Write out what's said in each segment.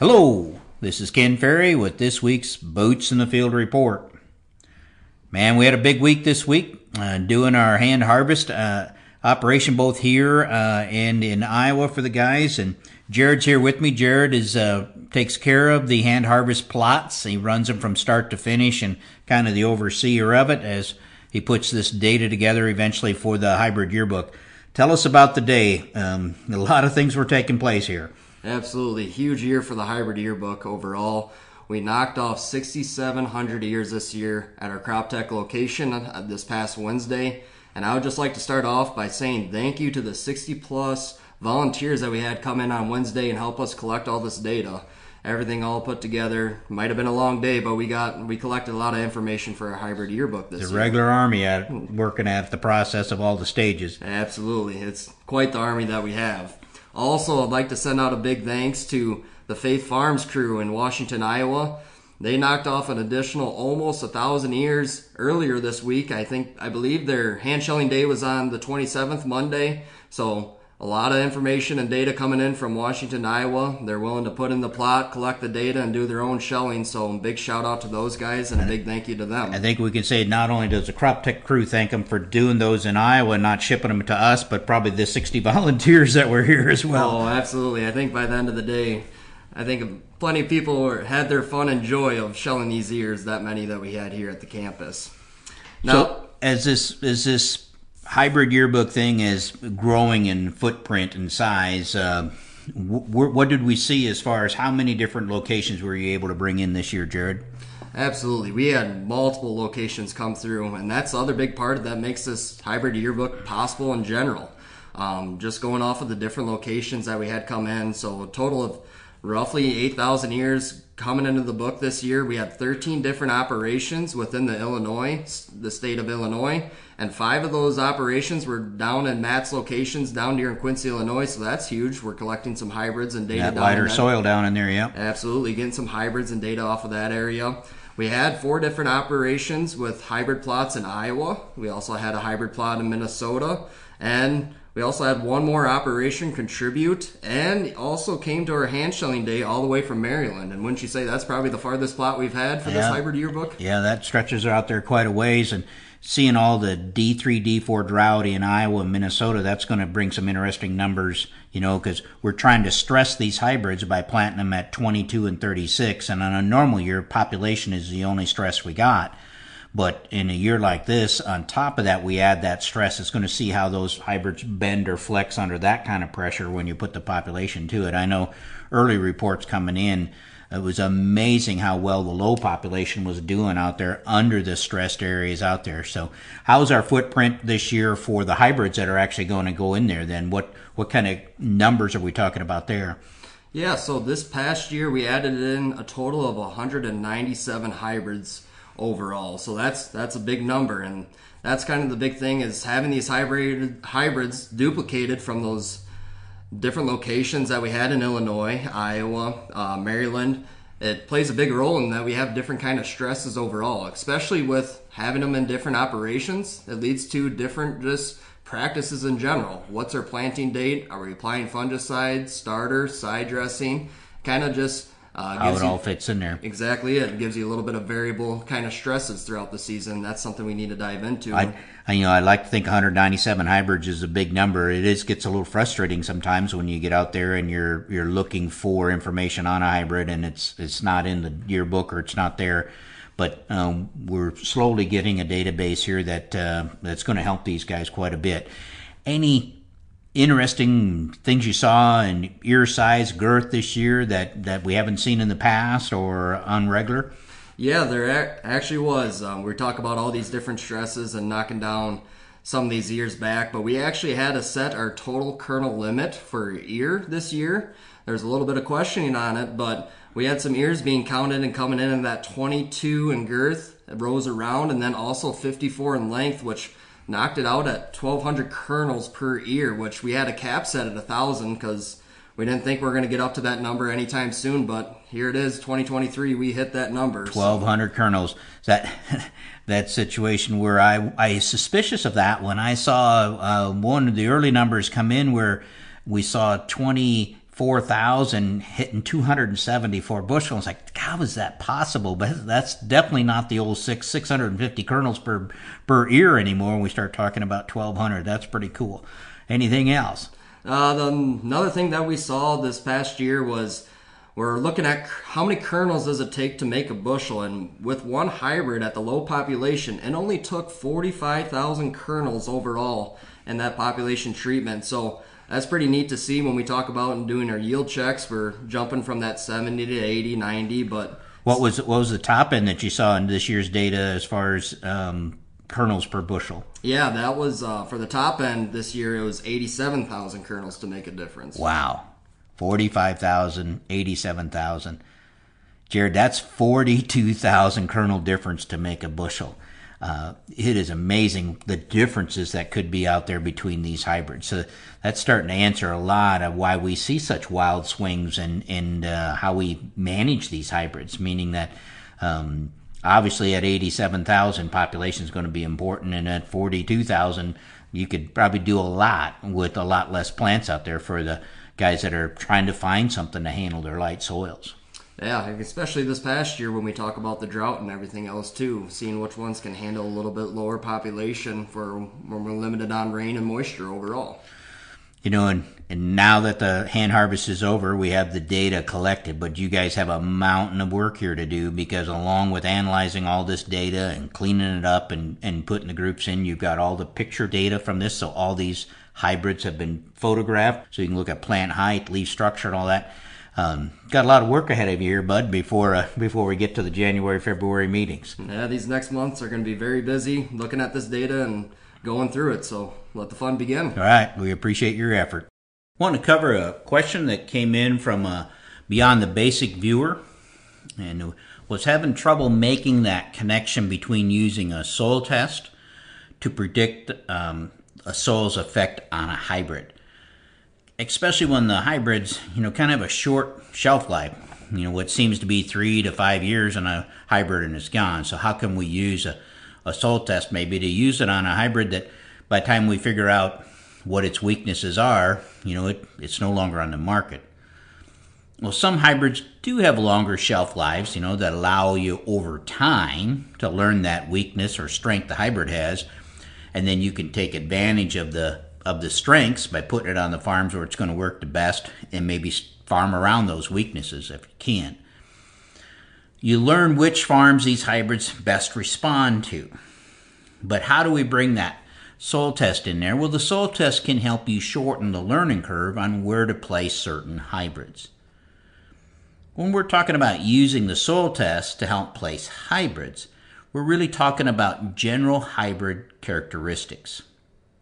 Hello, this is Ken Ferry with this week's Boots in the Field report. Man, we had a big week this week doing our hand harvest operation both here and in Iowa for the guys. And Jared's here with me. Jared takes care of the hand harvest plots. He runs them from start to finish and kind of the overseer of it as he puts this data together eventually for the hybrid yearbook. Tell us about the day. A lot of things were taking place here. Absolutely. Huge year for the hybrid yearbook overall. We knocked off 6,700 ears this year at our Crop Tech location this past Wednesday. And I would just like to start off by saying thank you to the 60 plus volunteers that we had come in on Wednesday and help us collect all this data. Everything all put together. Might have been a long day, but we collected a lot of information for our hybrid yearbook this year. The regular army working at the process of all the stages. Absolutely. It's quite the army that we have. Also, I'd like to send out a big thanks to the Faith Farms crew in Washington, Iowa. They knocked off an additional almost 1,000 ears earlier this week. I believe their hand shelling day was on the 27th, Monday. So a lot of information and data coming in from Washington, Iowa. They're willing to put in the plot, collect the data, and do their own shelling. So big shout out to those guys and a big thank you to them. I think we can say not only does the Crop Tech crew thank them for doing those in Iowa and not shipping them to us, but probably the 60 volunteers that were here as well. Oh, absolutely. I think by the end of the day, I think plenty of people had their fun and joy of shelling these ears, that many that we had here at the campus. Now, so as this hybrid yearbook thing is growing in footprint and size, what did we see as far as how many different locations were you able to bring in this year, Jared? Absolutely. We had multiple locations come through, and that's the other big part that makes this hybrid yearbook possible in general. Just going off of the different locations that we had come in, so a total of roughly 8,000 ears coming into the book this year. We had 13 different operations within the state of Illinois, and 5 of those operations were down in Matt's locations down here in Quincy, Illinois, so that's huge. We're collecting some hybrids and data. That lighter soil down in there, yeah. Absolutely, getting some hybrids and data off of that area. We had 4 different operations with hybrid plots in Iowa. We also had a hybrid plot in Minnesota, and we also had one more operation contribute, and also came to our hand shelling day all the way from Maryland. And wouldn't you say that's probably the farthest plot we've had for this hybrid yearbook? Yeah, that stretches out there quite a ways. And seeing all the D3, D4 drought in Iowa and Minnesota, that's going to bring some interesting numbers, because we're trying to stress these hybrids by planting them at 22 and 36. And on a normal year, population is the only stress we got. But in a year like this, on top of that, we add that stress. It's going to see how those hybrids bend or flex under that kind of pressure when you put the population to it. I know early reports coming in, it was amazing how well the low population was doing out there under the stressed areas out there. So how's our footprint this year for the hybrids that are actually going to go in there then? What kind of numbers are we talking about there? Yeah, so this past year we added in a total of 197 hybrids overall. So that's a big number, and that's kind of the big thing is having these hybrids duplicated from those different locations that we had in Illinois, Iowa, Maryland. It plays a big role in that we have different kind of stresses overall, especially with having them in different operations. It leads to different just practices in general. What's our planting date? Are we applying fungicides, starter, side dressing? Kind of just how it all fits in there. Exactly it. It gives you a little bit of variable kind of stresses throughout the season. That's something we need to dive into. I like to think 197 hybrids is a big number. It gets a little frustrating sometimes when you get out there and you're looking for information on a hybrid and it's not in the yearbook or it's not there. But we're slowly getting a database here that's going to help these guys quite a bit. Any interesting things you saw in ear size, girth this year that we haven't seen in the past or unregular? Yeah, there actually was. We talk about all these different stresses and knocking down some of these ears back, but we actually had to set our total kernel limit for ear this year. There's a little bit of questioning on it, but we had some ears being counted and coming in that 22 in girth, rows around, and then also 54 in length, which knocked it out at 1,200 kernels per ear, which we had a cap set at 1,000 because we didn't think we were going to get up to that number anytime soon, but here it is, 2023, we hit that number. 1,200 kernels. That situation where I was suspicious of that when I saw one of the early numbers come in where we saw 20 4,000 hitting 274 bushels. Like, how is that possible? But that's definitely not the old 650 kernels per ear anymore when we start talking about 1,200. That's pretty cool. Anything else? Another thing that we saw this past year was we're looking at how many kernels does it take to make a bushel, and with one hybrid at the low population, it only took 45,000 kernels overall in that population treatment. So that's pretty neat to see when we talk about and doing our yield checks. We're jumping from that 70 to 80, 90, but what was the top end that you saw in this year's data as far as kernels per bushel? Yeah, that was for the top end this year. It was 87,000 kernels to make a difference. Wow. 45,000, 87,000. Jared, that's 42,000 kernel difference to make a bushel. It is amazing the differences that could be out there between these hybrids. So that's starting to answer a lot of why we see such wild swings and how we manage these hybrids, meaning that obviously at 87,000 population is going to be important, and at 42,000 you could probably do a lot with a lot less plants out there for the guys that are trying to find something to handle their light soils. Yeah, especially this past year when we talk about the drought and everything else too, seeing which ones can handle a little bit lower population for when we're limited on rain and moisture overall. You know, and now that the hand harvest is over, we have the data collected, but you guys have a mountain of work here to do, because along with analyzing all this data and cleaning it up and putting the groups in, you've got all the picture data from this, so all these hybrids have been photographed, so you can look at plant height, leaf structure, and all that. Got a lot of work ahead of you here, bud, before we get to the January, February meetings. Yeah, these next months are going to be very busy looking at this data and going through it, so let the fun begin. All right, we appreciate your effort. I want to cover a question that came in from Beyond the Basic viewer, and was having trouble making that connection between using a soil test to predict a soil's effect on a hybrid, especially when the hybrids, kind of have a short shelf life. What seems to be 3 to 5 years on a hybrid and it's gone. So how can we use a soil test maybe to use it on a hybrid that by the time we figure out what its weaknesses are, it's no longer on the market? Well, some hybrids do have longer shelf lives, that allow you over time to learn that weakness or strength the hybrid has, and then you can take advantage of the strengths by putting it on the farms where it's going to work the best, and maybe farm around those weaknesses if you can. You learn which farms these hybrids best respond to. But how do we bring that soil test in there? Well, the soil test can help you shorten the learning curve on where to place certain hybrids. When we're talking about using the soil test to help place hybrids, we're really talking about general hybrid characteristics.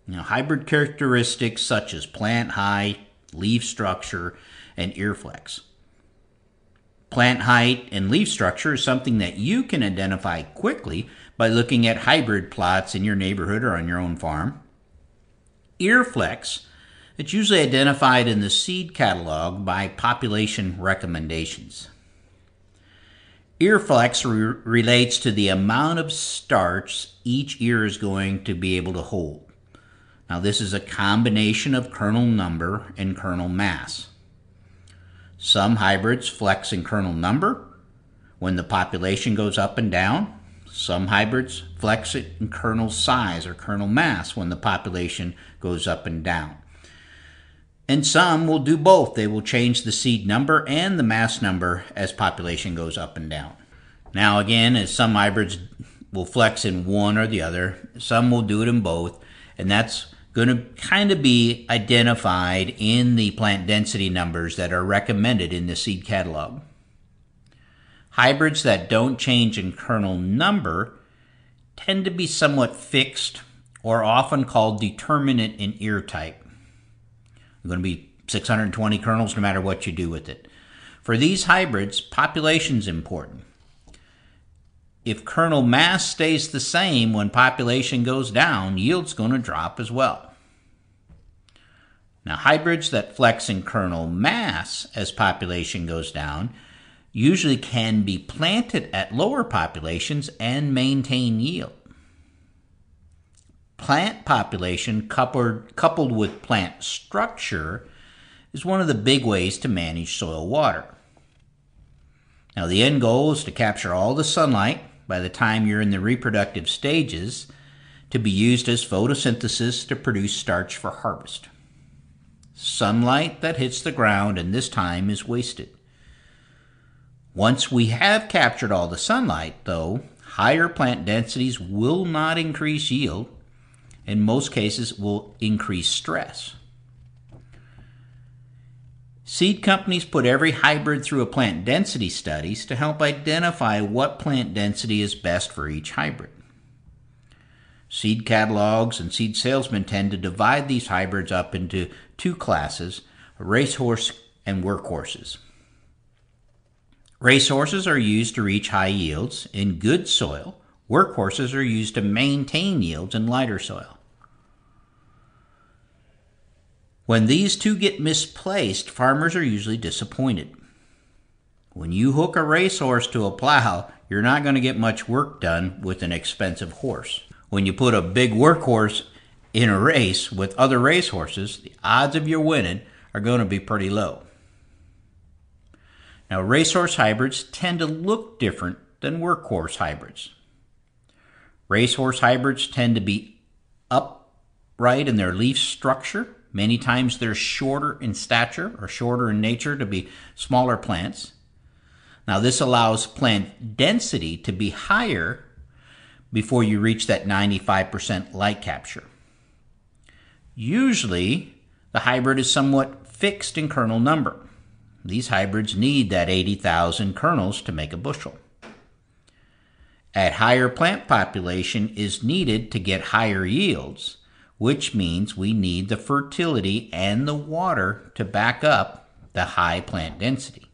Hybrid characteristics such as plant height, leaf structure, and ear flex. Plant height and leaf structure is something that you can identify quickly by looking at hybrid plots in your neighborhood or on your own farm. Ear flex, it's usually identified in the seed catalog by population recommendations. Ear flex relates to the amount of starch each ear is going to be able to hold. Now, this is a combination of kernel number and kernel mass. Some hybrids flex in kernel number when the population goes up and down. Some hybrids flex it in kernel size or kernel mass when the population goes up and down. And some will do both. They will change the seed number and the mass number as population goes up and down. Now again, as some hybrids will flex in one or the other, some will do it in both, and that's going to kind of be identified in the plant density numbers that are recommended in the seed catalog. Hybrids that don't change in kernel number tend to be somewhat fixed or often called determinate in ear type. They're going to be 620 kernels no matter what you do with it. For these hybrids, population is important. If kernel mass stays the same when population goes down, yield's going to drop as well. Now, hybrids that flex in kernel mass as population goes down usually can be planted at lower populations and maintain yield. Plant population coupled with plant structure is one of the big ways to manage soil water. Now, the end goal is to capture all the sunlight by the time you're in the reproductive stages to be used as photosynthesis to produce starch for harvest. Sunlight that hits the ground in this time is wasted. Once we have captured all the sunlight, though, higher plant densities will not increase yield. In most cases, will increase stress. Seed companies put every hybrid through a plant density studies to help identify what plant density is best for each hybrid. Seed catalogs and seed salesmen tend to divide these hybrids up into two classes, racehorse and workhorses. Racehorses are used to reach high yields in good soil. Workhorses are used to maintain yields in lighter soil. When these two get misplaced, farmers are usually disappointed. When you hook a racehorse to a plow, you're not going to get much work done with an expensive horse. When you put a big workhorse in a race with other racehorses, the odds of you winning are going to be pretty low. Now, racehorse hybrids tend to look different than workhorse hybrids. Racehorse hybrids tend to be upright in their leaf structure. Many times they're shorter in stature or shorter in nature to be smaller plants. Now, this allows plant density to be higher before you reach that 95% light capture. Usually, the hybrid is somewhat fixed in kernel number. These hybrids need that 80,000 kernels to make a bushel. At higher plant population is needed to get higher yields, which means we need the fertility and the water to back up the high plant density.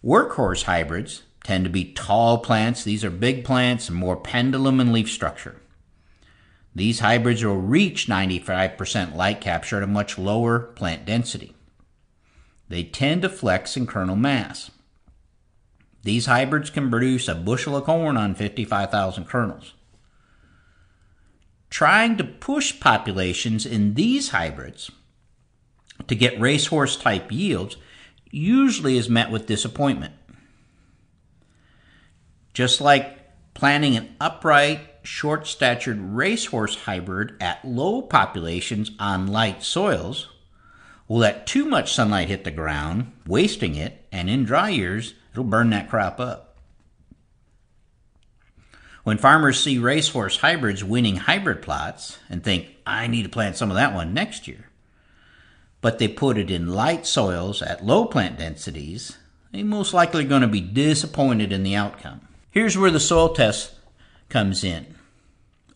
Workhorse hybrids tend to be tall plants. These are big plants and more pendulum in leaf structure. These hybrids will reach 95% light capture at a much lower plant density. They tend to flex in kernel mass. These hybrids can produce a bushel of corn on 55,000 kernels. Trying to push populations in these hybrids to get racehorse type yields usually is met with disappointment. Just like planting an upright, short-statured racehorse hybrid at low populations on light soils will let too much sunlight hit the ground, wasting it, and in dry years, it'll burn that crop up. When farmers see racehorse hybrids winning hybrid plots and think, I need to plant some of that one next year, but they put it in light soils at low plant densities, they're most likely going to be disappointed in the outcome. Here's where the soil test comes in.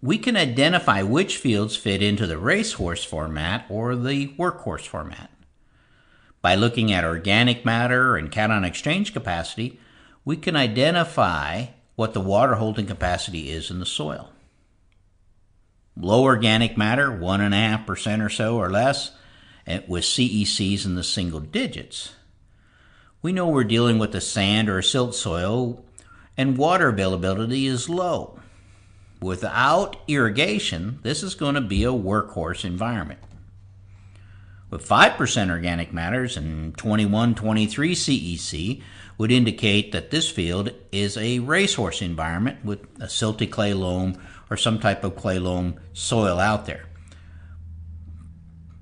We can identify which fields fit into the racehorse format or the workhorse format. By looking at organic matter and cation exchange capacity, we can identify what the water holding capacity is in the soil. Low organic matter, 1.5% or so or less, and with CECs in the single digits. We know we're dealing with a sand or a silt soil and water availability is low. Without irrigation, this is going to be a workhorse environment. With 5% organic matters and 21-23 CEC would indicate that this field is a racehorse environment with a silty clay loam or some type of clay loam soil out there.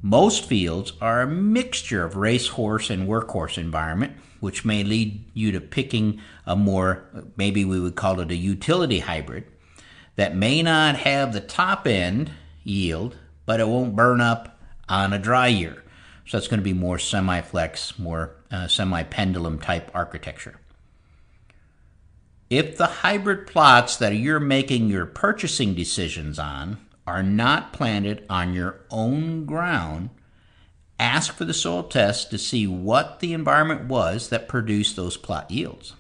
Most fields are a mixture of racehorse and workhorse environment, which may lead you to picking a more, maybe we would call it a utility hybrid, that may not have the top end yield, but it won't burn up on a dry year. So that's going to be more semi-flex, more semi-pendulum type architecture. If the hybrid plots that you're making your purchasing decisions on are not planted on your own ground, ask for the soil test to see what the environment was that produced those plot yields.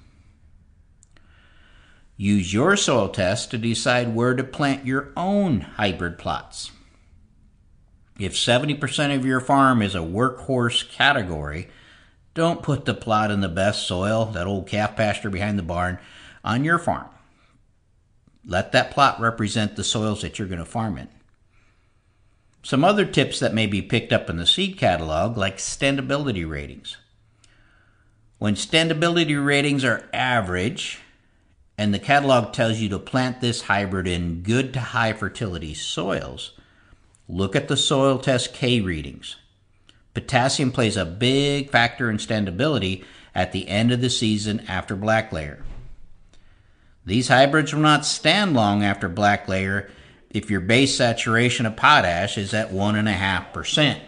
Use your soil test to decide where to plant your own hybrid plots. If 70% of your farm is a workhorse category, don't put the plot in the best soil, that old calf pasture behind the barn, on your farm. Let that plot represent the soils that you're going to farm in. Some other tips that may be picked up in the seed catalog, like standability ratings. When standability ratings are average, and the catalog tells you to plant this hybrid in good to high fertility soils, look at the soil test K readings. Potassium plays a big factor in standability at the end of the season after black layer. These hybrids will not stand long after black layer if your base saturation of potash is at 1.5%.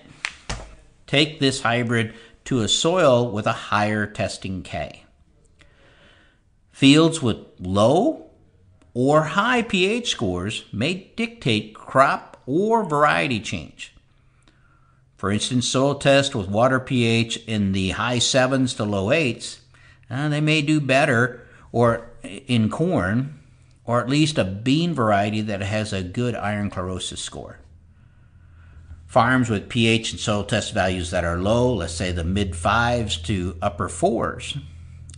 Take this hybrid to a soil with a higher testing K. Fields with low or high pH scores may dictate crop or variety change. For instance, soil test with water pH in the high 7s to low 8s, they may do better or in corn, or at least a bean variety that has a good iron chlorosis score. Farms with pH and soil test values that are low, let's say the mid 5s to upper 4s,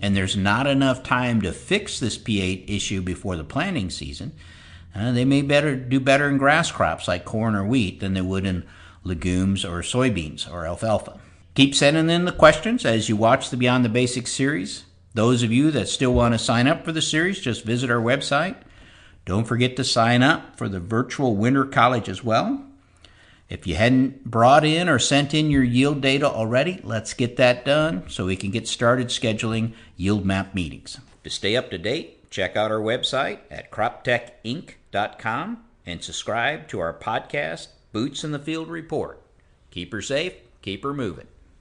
and there's not enough time to fix this pH issue before the planting season, they may do better in grass crops like corn or wheat than they would in legumes or soybeans or alfalfa. Keep sending in the questions as you watch the Beyond the Basics series. Those of you that still want to sign up for the series, just visit our website. Don't forget to sign up for the virtual winter college as well. If you hadn't brought in or sent in your yield data already, let's get that done so we can get started scheduling yield map meetings. To stay up to date, check out our website at croptechinc.com and subscribe to our podcast, Boots in the Field Report. Keep her safe, keep her moving.